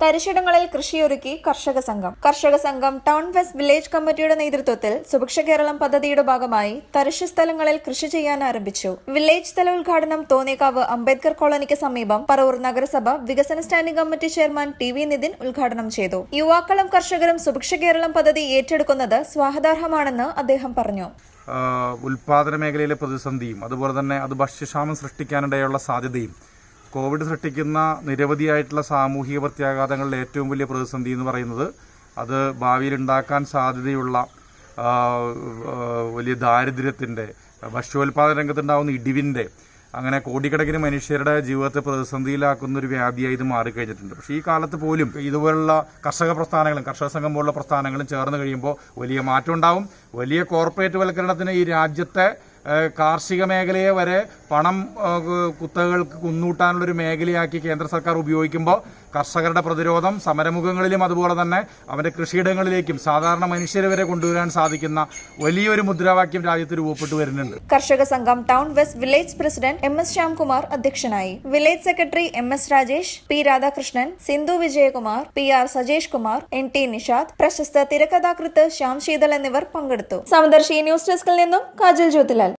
തരിശിടങ്ങളിൽ കൃഷിയൊരുക്കി കർഷക സംഘം town west village കമ്മിറ്റിയുടെ നേതൃത്വത്തിൽ സുഭിക്ഷ കേരളം പദ്ധതിയുടെ ഭാഗമായി തരിശ് സ്ഥലങ്ങളിൽ കൃഷി ചെയ്യാൻ ആരംഭിച്ചു. വില്ലേജ് തല ഉദ്ഘാടനം തോന്നേക്കാവ് അംബേദ്കർ കോളനിക്ക് സമീപം പറവൂർ നഗരസഭ വികസന standing committee chairman T V. Nithin ഉദ്ഘാടനം ചെയ്തു. യുവാക്കളും കർഷകരും സുഭിക്ഷ കേരളം പദ്ധതി ഏറ്റെടുക്കുന്നത് സ്വാഗതാർഹമാണെന്ന് അദ്ദേഹം പറഞ്ഞു. ഉൽപാദന മേഖലയിലെ പ്രതിസന്ധിയും അതുപോലെ തന്നെ അത് ഭക്ഷ്യക്ഷാമം സൃഷ്ടിക്കാനിടയുള്ള സാധ്യതയും കോവിഡ് സൃഷ്ടിക്കുന്ന നിരവധിയായിട്ടുള്ള സാമൂഹിക പ്രത്യാഘാതങ്ങളുടെ ഏറ്റവും വലിയ പ്രതിസന്ധി എന്ന് പറയുന്നത് അത് ഭാവിയിൽ ഉണ്ടാക്കാൻ സാധ്യതയുള്ള വലിയ ദാരിദ്ര്യത്തിൻ്റെ, ഭക്ഷ്യോൽപാദന രംഗത്തുണ്ടാകുന്ന ഇടിവിൻ്റെ, അങ്ങനെ കോടിക്കണക്കിന് മനുഷ്യരുടെ ജീവിതത്തെ പ്രതിസന്ധിയിലാക്കുന്ന ഒരു വ്യാധിയായി ഇത് മാറിക്കഴിഞ്ഞിട്ടുണ്ട്. പക്ഷേ ഈ കാലത്ത് പോലും ഇതുപോലുള്ള കർഷക പ്രസ്ഥാനങ്ങളും കർഷക സംഘം പോലുള്ള പ്രസ്ഥാനങ്ങളും ചേർന്ന് കഴിയുമ്പോൾ വലിയ മാറ്റം ഉണ്ടാവും. വലിയ കോർപ്പറേറ്റ് വൽക്കരണത്തിന് ഈ രാജ്യത്തെ കാർഷിക മേഖലയെ വരെ പണം കുത്തകകൾക്ക് കുന്നൂട്ടാനുള്ളൊരു മേഖലയാക്കി കേന്ദ്ര സർക്കാർ ഉപയോഗിക്കുമ്പോൾ കർഷകരുടെ പ്രതിരോധം സമരമുഖങ്ങളിലും അതുപോലെ തന്നെ അവരുടെ കൃഷിയിടങ്ങളിലേക്കും സാധാരണ മനുഷ്യരെ വരെ കൊണ്ടുവരാൻ സാധിക്കുന്ന വലിയൊരു മുദ്രാവാക്യം രാജ്യത്ത് രൂപപ്പെട്ടു വരുന്നുണ്ട്. കർഷക സംഘം town west village president M.S. Shyamkumar അധ്യക്ഷനായി. Village secretary M.S. Rajesh, P. Radhakrishnan, Sindhu Vijayakumar, P.R. Sajesh Kumar, N.T. Nishad, പ്രശസ്ത തിരക്കഥാകൃത്ത് ശ്യാം ശീതൾ എന്നിവർ പങ്കെടുത്തു. സമദർശി ന്യൂസ് ഡെസ്കിൽ നിന്നും കാജൽ ജ്യോതിലാൽ.